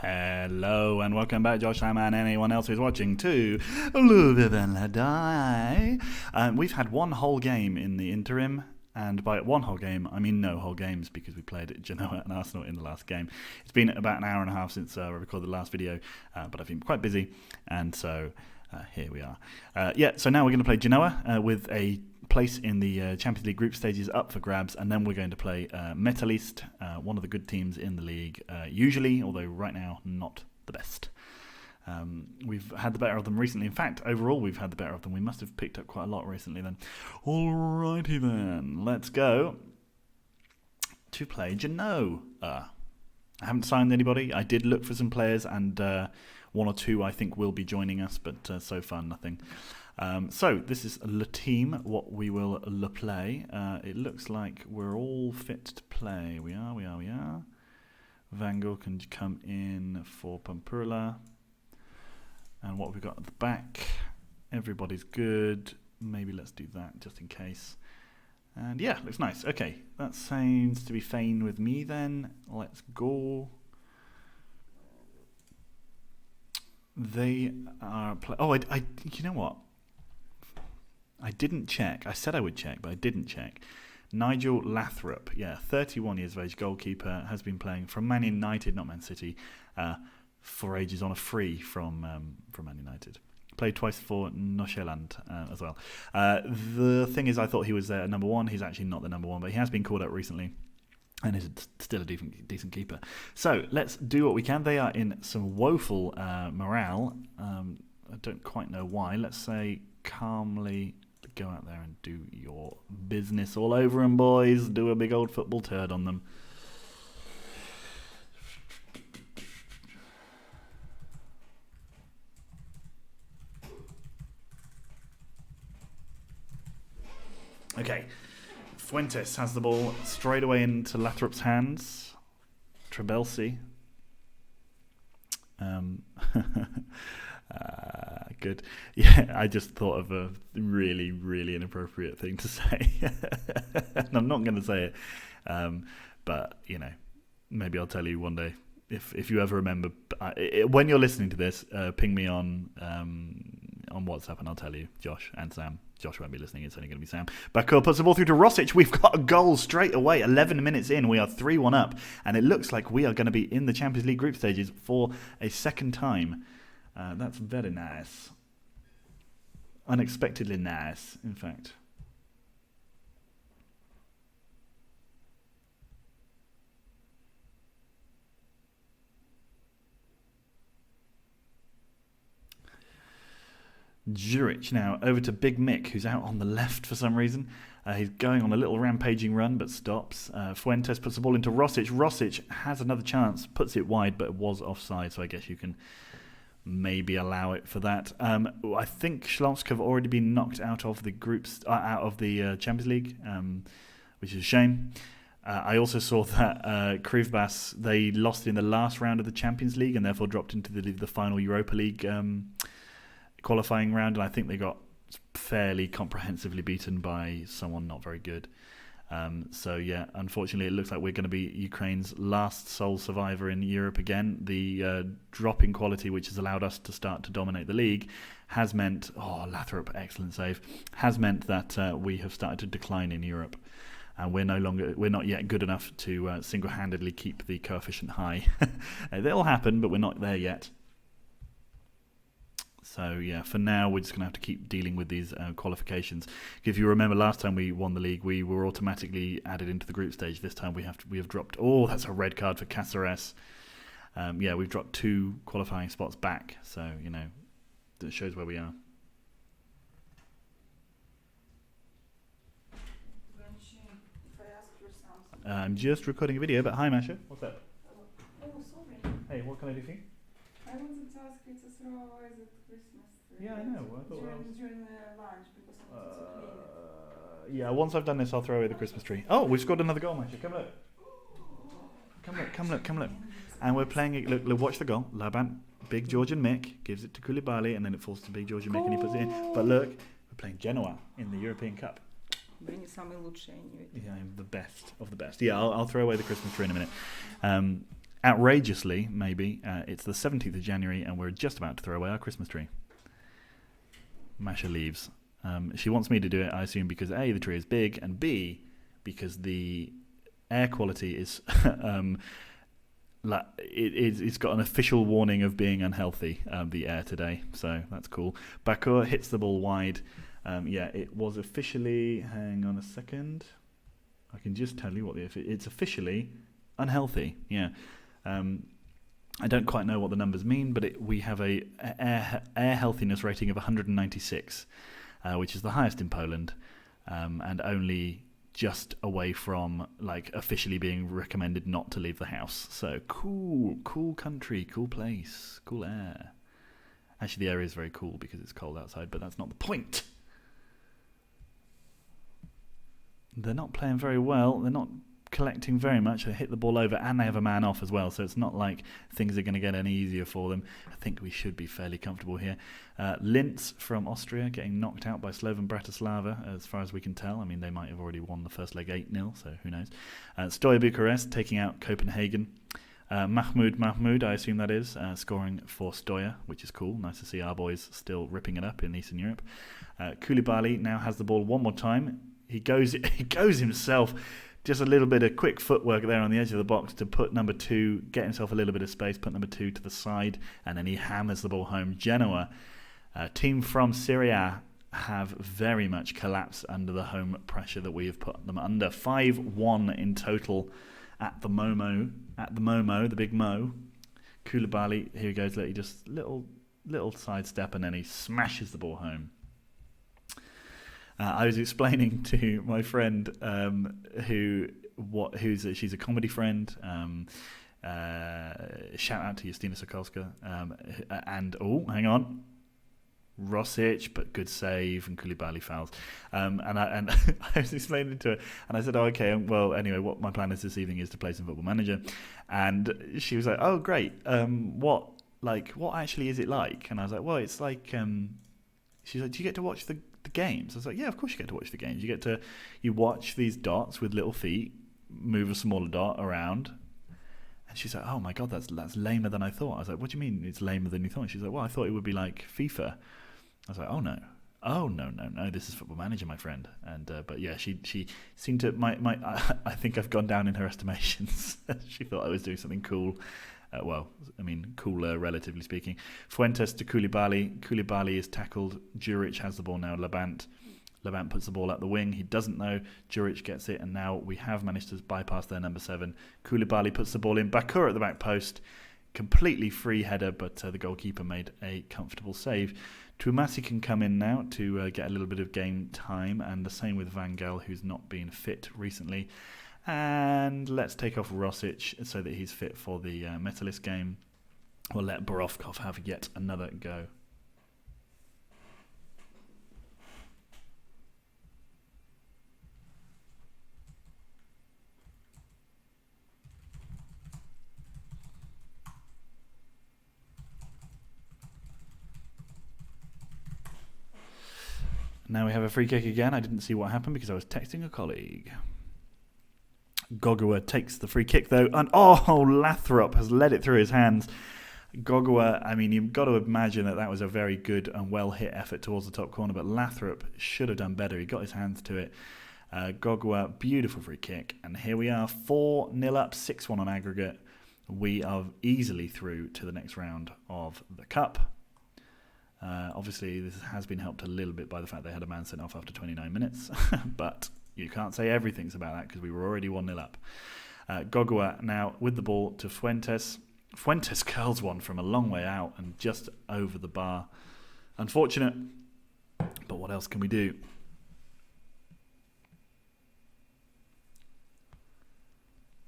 Hello and welcome back, Josh Ham and anyone else who's watching to Lviv and Ladai. We've had one whole game in the interim, and by one whole game I mean no whole games because we played at Genoa and Arsenal in the last game. It's been about an hour and a half since I recorded the last video, but I've been quite busy, and so here we are. So now we're going to play Genoa with a place in the Champions League group stages up for grabs, and then we're going to play Metalist, one of the good teams in the league, usually, although right now not the best. We've had the better of them recently. In fact, overall we've had the better of them. We must have picked up quite a lot recently then. Alrighty then, let's go to play Genoa. I haven't signed anybody. I did look for some players, and one or two I think will be joining us, but so far nothing. So this is le team, what we will play. It looks like we're all fit to play. We are. Van Gogh can come in for Pampurla. And what we've got at the back, everybody's good. Maybe let's do that just in case. And yeah, looks nice. Okay, that seems to be fine with me then. Let's go. They are... you know what? I didn't check. I said I would check, but I didn't check. Nigel Lathrop, 31 years of age, goalkeeper, has been playing from Man United, not Man City, for ages on a free from Man United. Played twice for Nordsjælland as well. The thing is, I thought he was number one. He's actually not the number one, but he has been called up recently and is still a decent keeper. So let's do what we can. They are in some woeful morale. I don't quite know why. Let's say calmly go out there and do your business all over them, boys. Do a big old football turd on them. Okay, Fuentes has the ball straight away into Lathrop's hands. Trebelsi. Good. Yeah, I just thought of a really, really inappropriate thing to say. And I'm not going to say it, but you know, maybe I'll tell you one day if you ever remember. When you're listening to this, ping me on WhatsApp and I'll tell you. Josh and Sam. Josh won't be listening. It's only going to be Sam. Bakul puts the ball through to Rosic. We've got a goal straight away. 11 minutes in, we are 3-1 up, and it looks like we are going to be in the Champions League group stages for a second time. That's very nice. Unexpectedly nice, in fact. Juric now over to Big Mick, who's out on the left for some reason. He's going on a little rampaging run, but stops. Fuentes puts the ball into Rosic. Rosic has another chance, puts it wide, but it was offside, so I guess you can maybe allow it for that. I think Schlosk have already been knocked out of the groups, out of the Champions League, which is a shame. I also saw that Krivbas, they lost in the last round of the Champions League and therefore dropped into the final Europa League qualifying round, and I think they got fairly comprehensively beaten by someone not very good. So yeah, unfortunately it looks like we're going to be Ukraine's last sole survivor in Europe again. The drop in quality, which has allowed us to start to dominate the league, has meant, Lathrop, excellent save, has meant that we have started to decline in Europe. And we're not yet good enough to single-handedly keep the coefficient high. It'll happen, but we're not there yet. So yeah, for now we're just going to have to keep dealing with these qualifications. If you remember last time we won the league, we were automatically added into the group stage. This time we have dropped. Oh, that's a red card for Cáceres. We've dropped 2 qualifying spots back. So you know, that shows where we are. I'm just recording a video, but hi Masha, what's up? Oh, sorry. Hey, what can I do for you? I wanted to ask you to throw away the Christmas tree. Yeah, I know. I thought during lunch because I wanted to clean it. Yeah, once I've done this, I'll throw away the Christmas tree. Oh, we've scored another goal, Masha. Come look. And we're playing it. Look, watch the goal. Laban, Big George and Mick gives it to Koulibaly, and then it falls to Big George and Mick, and he puts it in. But look, we're playing Genoa in the European Cup. Yeah, I'm the best of the best. Yeah, I'll throw away the Christmas tree in a minute. outrageously, maybe, it's the 17th of January and we're just about to throw away our Christmas tree. Masha leaves. She wants me to do it, I assume, because A, the tree is big, and B, because the air quality is it's got an official warning of being unhealthy, the air today, so that's cool. Bakur hits the ball wide. It was officially, hang on a second, I can just tell you what it's officially unhealthy. I don't quite know what the numbers mean, but we have a air healthiness rating of 196, which is the highest in Poland, and only just away from officially being recommended not to leave the house. So cool country, cool place, cool air. Actually, the air is very cool because it's cold outside, but that's not the point. They're not playing very well. They're not collecting very much. They hit the ball over and they have a man off as well, so it's not like things are going to get any easier for them. I think we should be fairly comfortable here. Linz from Austria getting knocked out by Slovan Bratislava, as far as we can tell. I mean, they might have already won the first leg 8-0, so who knows. Stoja Bucharest taking out Copenhagen. Mahmoud, I assume that is, scoring for Stoja, which is cool. Nice to see our boys still ripping it up in Eastern Europe. Koulibaly now has the ball one more time. He goes himself. Just a little bit of quick footwork there on the edge of the box to put number 2, get himself a little bit of space, put number 2 to the side, and then he hammers the ball home. Genoa, a team from Syria, have very much collapsed under the home pressure that we have put them under. 5-1 in total at the Momo, the big Mo. Koulibaly, here he goes, just little sidestep, and then he smashes the ball home. I was explaining to my friend she's a comedy friend. Shout out to Justina Sokolska. And hang on, Rosic, but good save, and Koulibaly fouls. And I was explaining to her, and I said, "Oh, okay. Well, anyway, what my plan is this evening is to play some Football Manager." And she was like, "Oh, great. What actually is it like?" And I was like, "Well, it's like." She's like, "Do you get to watch the games?" I was like, "Yeah, of course you get to watch the games. You watch these dots with little feet move a smaller dot around." And she's like, "Oh my god, that's lamer than I thought." I was like, "What do you mean it's lamer than you thought?" She's like, "Well, I thought it would be like FIFA." I was like, "Oh no, this is Football Manager, my friend." And but yeah, she seemed to I think I've gone down in her estimations. She thought I was doing something cool. Cooler, relatively speaking. Fuentes to Koulibaly. Koulibaly is tackled. Juric has the ball now. Labant puts the ball up the wing. He doesn't know. Juric gets it, and now we have managed to bypass their number 7. Koulibaly puts the ball in. Bakur at the back post. Completely free header, but the goalkeeper made a comfortable save. Toumasi can come in now to get a little bit of game time, and the same with Van Gaal, who's not been fit recently. And let's take off Rosic so that he's fit for the Metalist game. We'll let Borovkov have yet another go. Now we have a free kick again. I didn't see what happened because I was texting a colleague. Gogua takes the free kick though, and Lathrop has led it through his hands. Gogua, I mean, you've got to imagine that was a very good and well hit effort towards the top corner, but Lathrop should have done better. He got his hands to it. Gogua, beautiful free kick, and here we are, 4-0 up, 6-1 on aggregate. We are easily through to the next round of the Cup. Obviously, this has been helped a little bit by the fact they had a man sent off after 29 minutes, but you can't say everything's about that because we were already 1-0 up. Gogua now with the ball to Fuentes. Fuentes curls one from a long way out and just over the bar. Unfortunate, but what else can we do?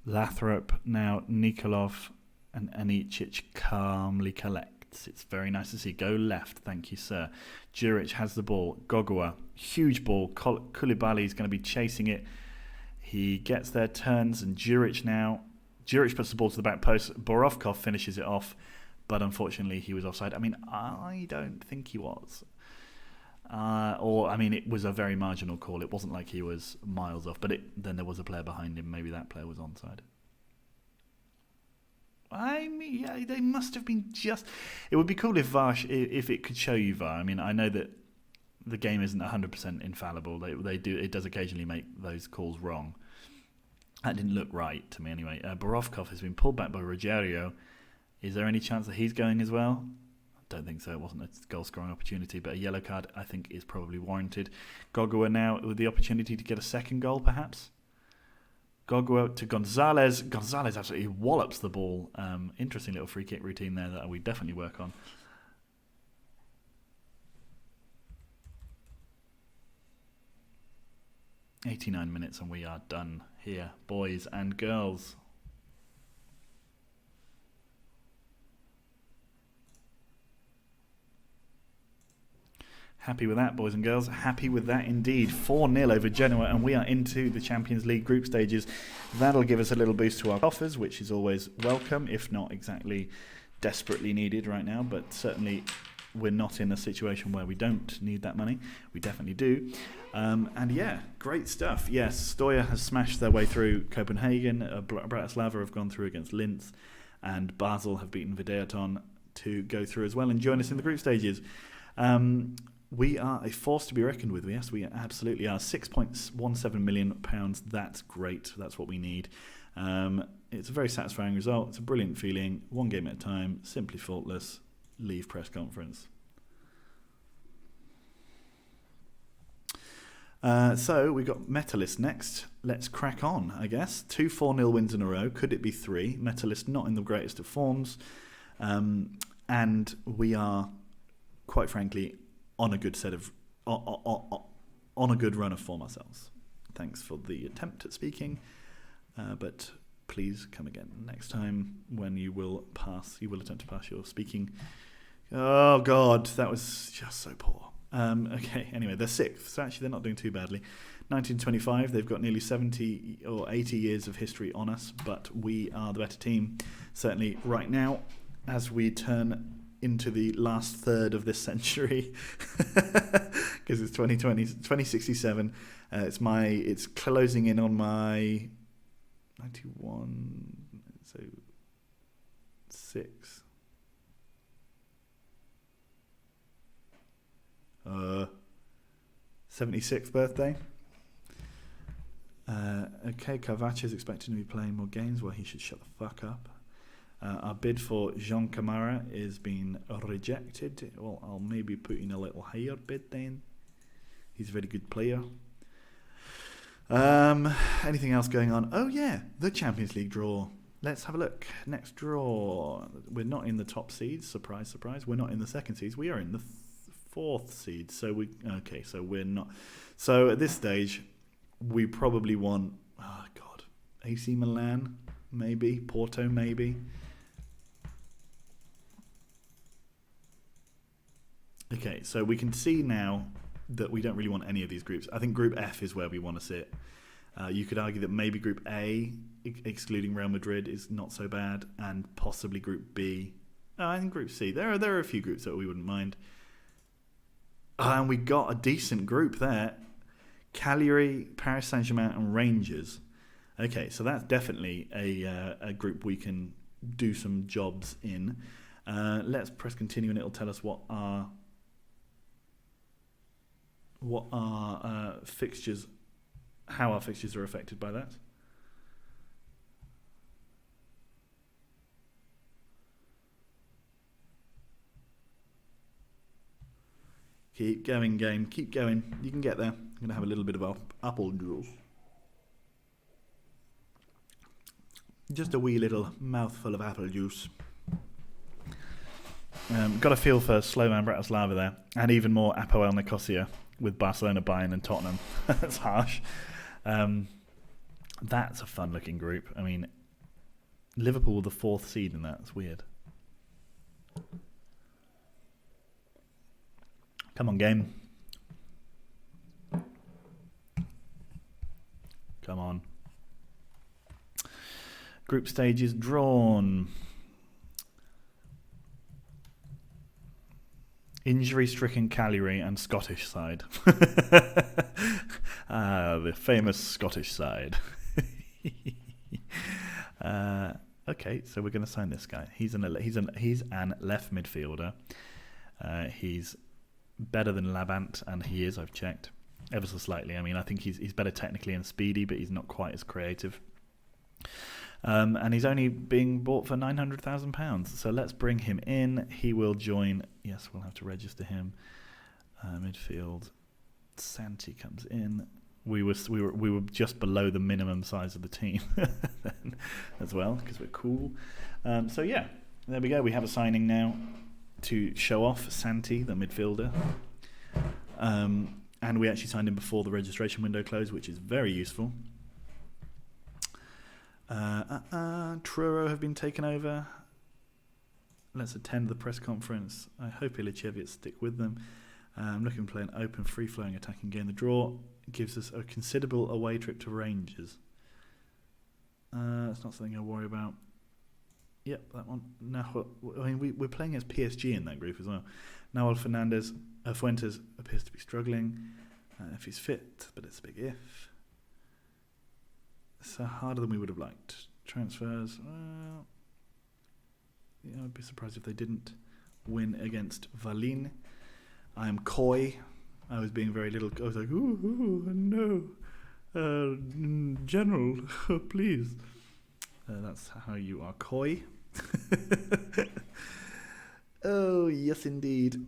Lathrop, now Nikolov, and Anicic calmly collects. It's very nice to see. Go left, thank you, sir. Juric has the ball. Gogua, huge ball. Koulibaly is going to be chasing it. He gets there, turns, and Juric puts the ball to the back post. Borovkov finishes it off, but unfortunately he was offside. I mean, I don't think he was. It was a very marginal call. It wasn't like he was miles off, but then there was a player behind him. Maybe that player was onside. I mean, yeah, they must have been just. It would be cool if if it could show you VAR. I mean, I know that the game isn't 100% infallible. They do. It does occasionally make those calls wrong. That didn't look right to me anyway. Borovkov has been pulled back by Rogerio. Is there any chance that he's going as well? I don't think so. It wasn't a goal-scoring opportunity, but a yellow card I think is probably warranted. Gogua now with the opportunity to get a second goal, perhaps. Gogua to Gonzalez. Gonzalez absolutely wallops the ball. Interesting little free kick routine there that we definitely work on. "89 minutes and we are done here, boys and girls." Happy with that, boys and girls. Happy with that indeed. 4-0 over Genoa, and we are into the Champions League group stages. That'll give us a little boost to our coffers, which is always welcome, if not exactly desperately needed right now. But certainly we're not in a situation where we don't need that money. We definitely do. And yeah, great stuff. Yes, Stoja has smashed their way through Copenhagen. Bratislava have gone through against Linz, and Basel have beaten Videoton to go through as well and join us in the group stages. We are a force to be reckoned with. Yes, we absolutely are. £6.17 million. That's great. That's what we need. It's a very satisfying result. It's a brilliant feeling. One game at a time. Simply faultless. Leave press conference. So we've got Metalist next. Let's crack on, I guess. 2 4-0 wins in a row. Could it be 3? Metalist not in the greatest of forms. And we are, quite frankly, on a good on a good run of form ourselves. Thanks for the attempt at speaking, but please come again next time when you will attempt to pass your speaking. Oh God, that was just so poor. Okay, anyway, they're 6th, so actually they're not doing too badly. 1925, they've got nearly 70 or 80 years of history on us, but we are the better team, certainly right now, as we turn into the last third of this century, because it's 2067. It's closing in on my 91, so 6. 76th birthday. Okay, Kovac is expected to be playing more games. Well, he should shut the fuck up. Our bid for Jean Camara is being rejected. Well, I'll maybe put in a little higher bid then. He's a very good player. Anything else going on? Oh yeah, the Champions League draw. Let's have a look. Next draw. We're not in the top seeds. Surprise, surprise. We're not in the second seeds. We are in the 4th seed. So we're not. So at this stage, we probably want, AC Milan, maybe. Porto, maybe. Okay, so we can see now that we don't really want any of these groups. I think Group F is where we want to sit. You could argue that maybe Group A, excluding Real Madrid, is not so bad, and possibly Group B. I think Group C. There are a few groups that we wouldn't mind. And we got a decent group there. Cagliari, Paris Saint-Germain, and Rangers. Okay, so that's definitely a group we can do some jobs in. Let's press continue, and it'll tell us what our fixtures, how our fixtures are affected by that. Keep going, game. Keep going. You can get there. I'm going to have a little bit of apple juice. Just a wee little mouthful of apple juice. Got a feel for Slovan Bratislava there, and even more Apoel Nicosia with Barcelona, Bayern, and Tottenham. That's harsh. That's a fun-looking group. I mean, Liverpool the 4th seed in that. It's weird. Come on, game. Come on. Group stages drawn. Injury-stricken Cagliari and Scottish side. The famous Scottish side. Okay, so we're going to sign this guy. He's an left midfielder. He's better than Labant, and he is. I've checked ever so slightly. I mean, I think he's better technically and speedy, but he's not quite as creative. And he's only being bought for £900,000. So let's bring him in. He will join. Yes, we'll have to register him. Midfield. Santi comes in. We were just below the minimum size of the team then as well, because we're cool. So yeah, there we go. We have a signing now to show off Santi, the midfielder. And we actually signed him before the registration window closed, which is very useful. Truro have been taken over. Let's attend the press conference. I hope Ilichevich stick with them. I'm looking to play an open, free-flowing attacking game. The draw gives us a considerable away trip to Rangers. It's not something I worry about. Yep, that one. Now, I mean, we're playing as PSG in that group as well. Nahuel Fuentes appears to be struggling. If he's fit, but it's a big if. So harder than we would have liked. Transfers. I'd be surprised if they didn't win against Valin. I am coy. I was being very little. I was like, ooh no, General, please. That's how you are coy. Oh yes, indeed.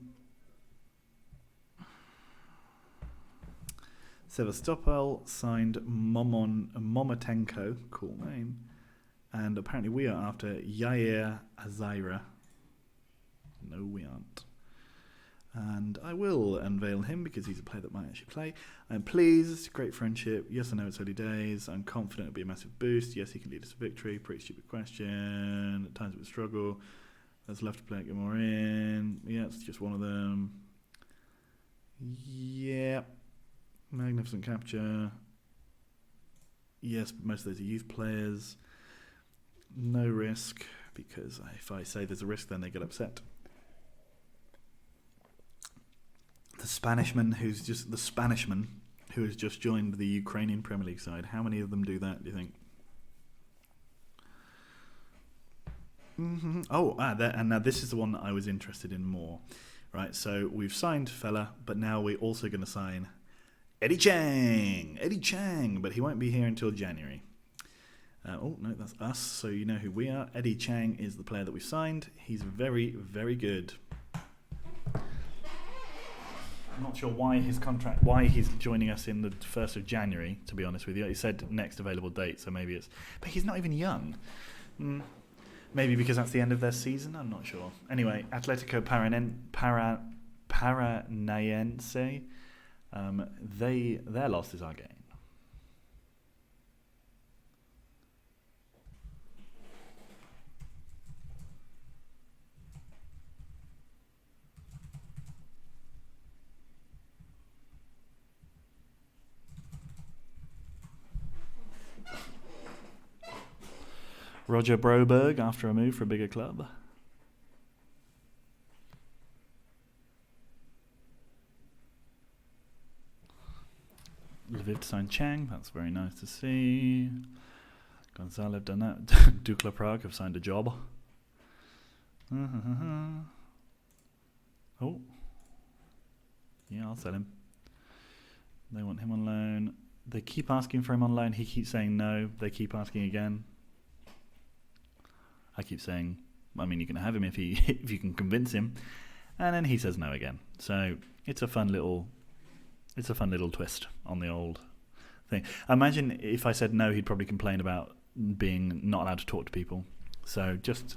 Sevastopol signed Momotenko, cool name, and apparently we are after Yair Azaira. No, we aren't. And I will unveil him because he's a player that might actually play. I'm pleased, great friendship. Yes, I know it's early days. I'm confident it'll be a massive boost. Yes, he can lead us to victory. Pretty stupid question. At times it would struggle. There's left to play, get more in. Yeah, it's just one of them. Yeah. Magnificent capture. Yes, most of those are youth players. No risk, because if I say there's a risk, then they get upset. The Spanishman who has just joined the Ukrainian Premier League side. How many of them do that, do you think? Mm-hmm. And now this is the one that I was interested in more. Right, so we've signed fella, but now we're also going to sign Eddie Chang, but he won't be here until January. No, that's us, so you know who we are. Eddie Chang is the player that we signed. He's very, very good. I'm not sure why he's joining us in the 1st of January, to be honest with you. He said next available date, so maybe it's... But he's not even young. Maybe because that's the end of their season? I'm not sure. Anyway, Atletico Paranaense, their loss is our gain. Roger Broberg after a move for a bigger club. Lviv to sign Chang, that's very nice to see. Gonzalez done that. Dukla Prague have signed a job. Oh. Yeah, I'll sell him. They want him on loan. They keep asking for him on loan. He keeps saying no. They keep asking again. I keep saying, I mean, you can have him if you can convince him, and then he says no again. So it's a fun little twist on the old thing. Imagine if I said no, he'd probably complain about being not allowed to talk to people. So just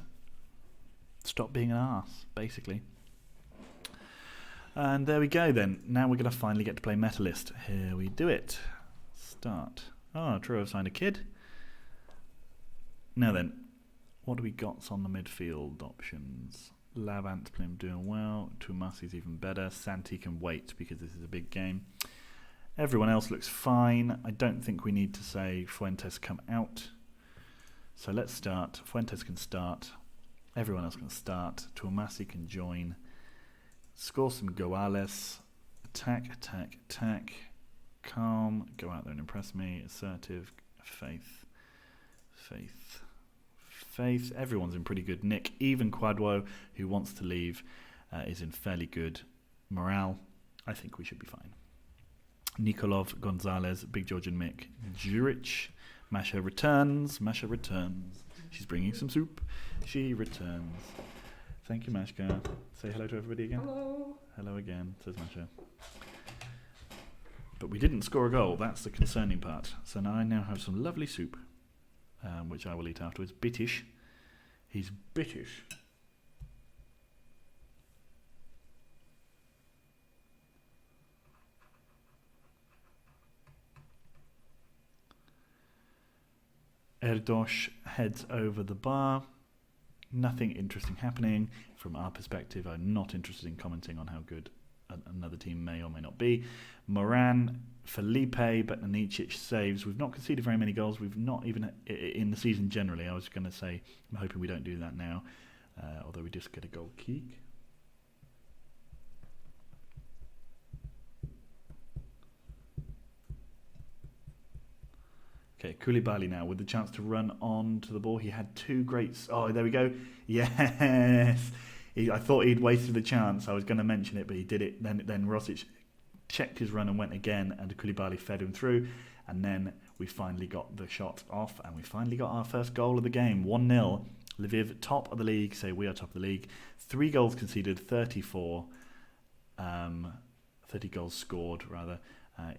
stop being an arse, basically. And there we go then. Now we're going to finally get to play Metalist. Here we do it. Start. Oh, True have signed a kid. Now then. What do we got on the midfield options? Lavant Plim doing well. Tumasi's even better. Santi can wait because this is a big game. Everyone else looks fine. I don't think we need to say Fuentes come out. So let's start. Fuentes can start. Everyone else can start. Tumasi can join. Score some goales. Attack. Calm. Go out there and impress me. Assertive. Faith. faith. Everyone's in pretty good nick. Even Quadwo, who wants to leave, is in fairly good morale. I think we should be fine. Nikolov, Gonzalez, Big George and Mick, Juric. Masha returns. She's bringing some soup. She returns. Thank you, Mashka. Say hello to everybody again. Hello. Hello again, says Masha. But we didn't score a goal. That's the concerning part. So now I have some lovely soup, which I will eat afterwards. Bittish. He's bittish. Erdos heads over the bar. Nothing interesting happening. From our perspective, I'm not interested in commenting on how good another team may or may not be. Moran, Felipe, but Anicic saves. We've not conceded very many goals. We've not even, in the season generally, I was going to say, I'm hoping we don't do that now. Although we just get a goal kick. Okay, Koulibaly now with the chance to run on to the ball. He had two great... Oh, there we go. Yes! I thought he'd wasted the chance. I was going to mention it, but he did it. Then Rosic checked his run and went again, and Koulibaly fed him through. And then we finally got the shot off, and we finally got our first goal of the game. 1-0. Lviv, top of the league. Say we are top of the league. 3 goals conceded, 34. 30 goals scored, rather,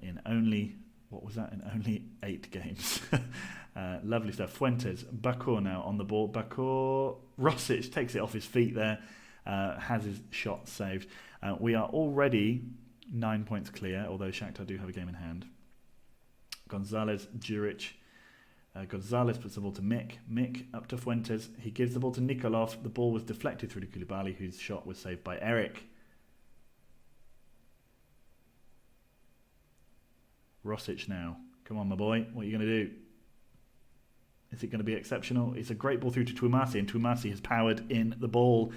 in only... What was that? In only 8 games. Lovely stuff. Fuentes, Bakur now on the ball. Bakur, Rosic takes it off his feet there. Has his shot saved. We are already 9 points clear, although Shakhtar do have a game in hand. Gonzalez, Juric. Gonzalez puts the ball to Mick. Mick up to Fuentes. He gives the ball to Nikolov. The ball was deflected through to Koulibaly, whose shot was saved by Eric. Rosic now. Come on, my boy. What are you going to do? Is it going to be exceptional? It's a great ball through to Twumasi, and Twumasi has powered in the ball.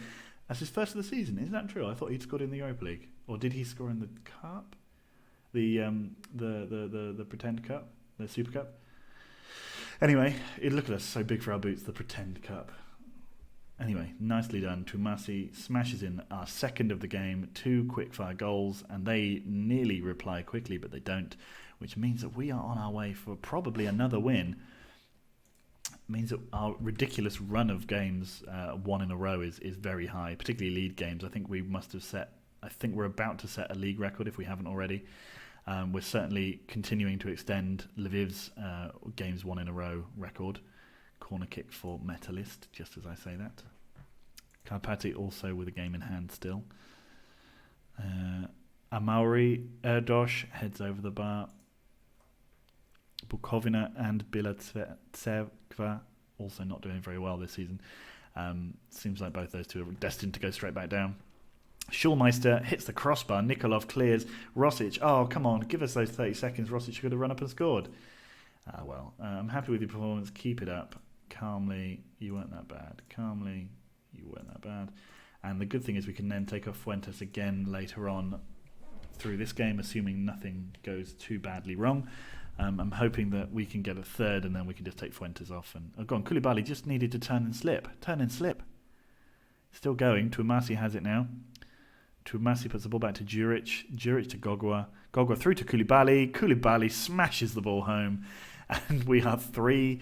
That's his first of the season. Is that true? I thought he'd scored in the Europa League. Or did he score in the Cup? The Pretend Cup? The Super Cup? Anyway, look at us. So big for our boots. The Pretend Cup. Anyway, nicely done. Twumasi smashes in our second of the game. 2 quick-fire goals, and they nearly reply quickly, but they don't, which means that we are on our way for probably another win. Means that our ridiculous run of games, 1 in a row, is very high, particularly league games. I think we're about to set a league record if we haven't already. We're certainly continuing to extend Lviv's games 1 in a row record. Corner kick for Metalist, just as I say that. Karpati also with a game in hand still. Amauri Erdos heads over the bar. Bukovina and Bilatseva also not doing very well this season. Seems like both those two are destined to go straight back down. Schulmeister hits the crossbar. Nikolov clears. Rosic, oh, come on, give us those 30 seconds. Rosic could have run up and scored. I'm happy with your performance. Keep it up. Calmly, you weren't that bad. Calmly, you weren't that bad. And the good thing is we can then take off Fuentes again later on through this game, assuming nothing goes too badly wrong. I'm hoping that we can get a third and then we can just take Fuentes off. And go on, Koulibaly just needed to turn and slip. Still going. Twumasi has it now. Twumasi puts the ball back to Juric. Juric to Gogwa. Gogwa through to Koulibaly. Koulibaly smashes the ball home. And we are 3-0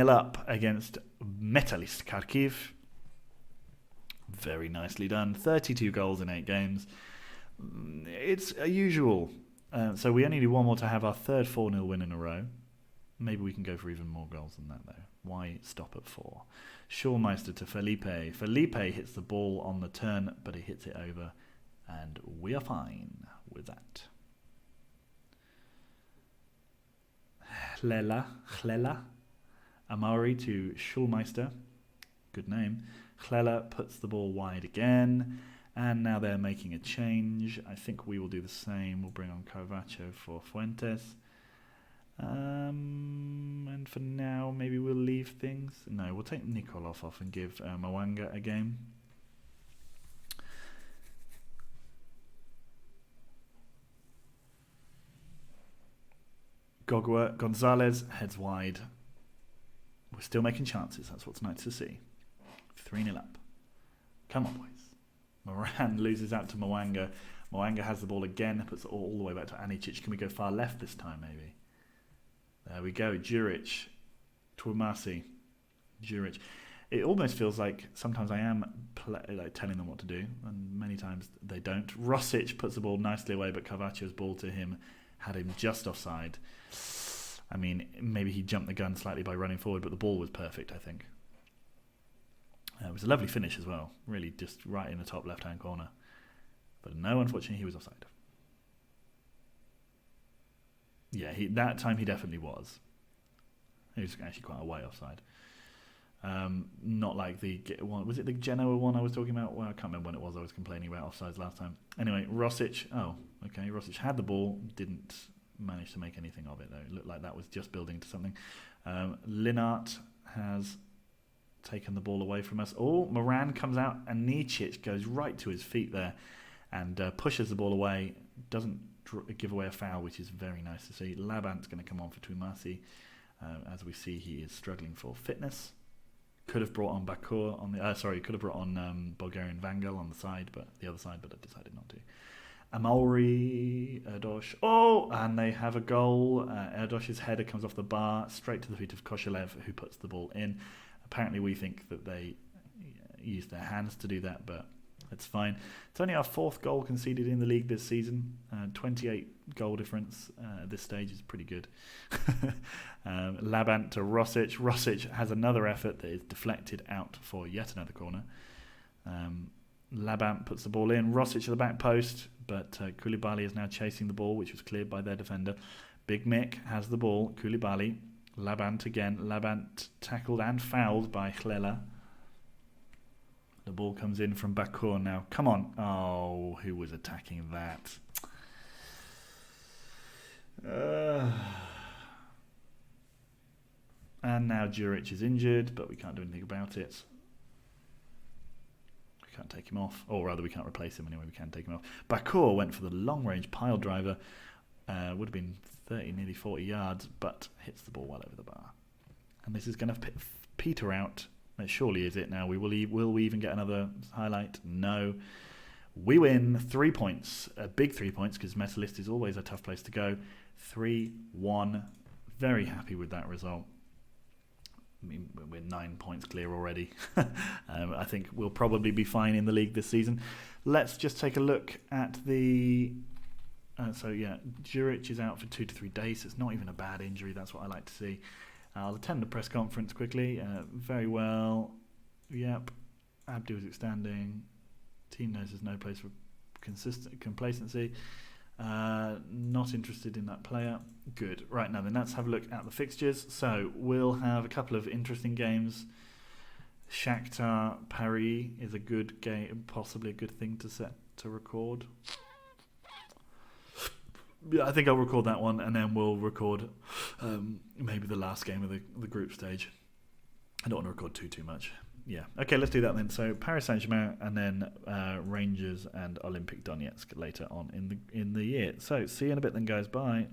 up against Metalist Kharkiv. Very nicely done. 32 goals in 8 games. It's a usual. So we only need 1 more to have our third 4-0 win in a row. Maybe we can go for even more goals than that, though. Why stop at 4? Schulmeister to Felipe. Felipe hits the ball on the turn, but he hits it over. And we are fine with that. Chlela. Amari to Schulmeister. Good name. Chlela puts the ball wide again. And now they're making a change. I think we will do the same. We'll bring on Carvacho for Fuentes. And for now, maybe we'll leave things. No, we'll take Nikolov off and give Mwanga a game. Gogwa Gonzalez heads wide. We're still making chances. That's what's nice to see. 3-0 up. Come on, boys. Moran loses out to Mwanga. Mwanga has the ball again, puts it all the way back to Anicic. Can we go far left this time, maybe? There we go. Juric. Twumasi. Juric. It almost feels like sometimes I am telling them what to do, and many times they don't. Rosic puts the ball nicely away, but Carvaccio's ball to him had him just offside. I mean, maybe he jumped the gun slightly by running forward, but the ball was perfect, I think. It was a lovely finish as well, really just right in the top left-hand corner. But no, unfortunately, he was offside. Yeah, that time he definitely was. He was actually quite a way offside. Not like the one. Was it the Genoa one I was talking about? Well, I can't remember when it was. I was complaining about offsides last time. Anyway, Rosic. Oh, okay. Rosic had the ball, didn't manage to make anything of it though. It looked like that was just building to something. Linart has taken the ball away from us. Oh, Moran comes out and Nicic goes right to his feet there and pushes the ball away. Doesn't give away a foul, which is very nice to see. Labant's going to come on for Twumasi. As we see, he is struggling for fitness. Could have brought on Bakur on the could have brought on Bulgarian Vangel on the other side, but I decided not to. Amauri, Erdosh. Oh, and they have a goal. Erdosh's header comes off the bar straight to the feet of Koshelev, who puts the ball in. Apparently, we think that they used their hands to do that, but it's fine. It's only our 4th goal conceded in the league this season. 28 goal difference at this stage is pretty good. Labant to Rosic. Rosic has another effort that is deflected out for yet another corner. Labant puts the ball in. Rosic to the back post, but Koulibaly is now chasing the ball, which was cleared by their defender. Big Mick has the ball. Koulibaly. Labant again. Labant tackled and fouled by Khlela. The ball comes in from Bakur now. Come on. Oh, who was attacking that? And now Juric is injured, but we can't do anything about it. We can't take him off. Or rather, we can't replace him anyway. We can take him off. Bakur went for the long-range pile driver. Would have been 30, nearly 40 yards, but hits the ball well over the bar. And this is going to peter out. It surely is it now. Will we even get another highlight? No. We win 3 points. Big 3 points, because Metalist is always a tough place to go. 3-1. Very happy with that result. I mean, we're 9 points clear already. I think we'll probably be fine in the league this season. Let's just take a look at the... Juric is out for 2 to 3 days. So it's not even a bad injury. That's what I like to see. I'll attend the press conference quickly. Very well. Yep. Abdu is outstanding. Team knows there's no place for complacency. Not interested in that player. Good. Right, now then let's have a look at the fixtures. So we'll have a couple of interesting games. Shakhtar Paris is a good game, possibly a good thing to record. Yeah, I think I'll record that one, and then we'll record maybe the last game of the group stage. I don't want to record too much. Yeah. Okay, let's do that then. So Paris Saint-Germain, and then Rangers and Olympic Donetsk later on in the year. So see you in a bit then, guys. Bye.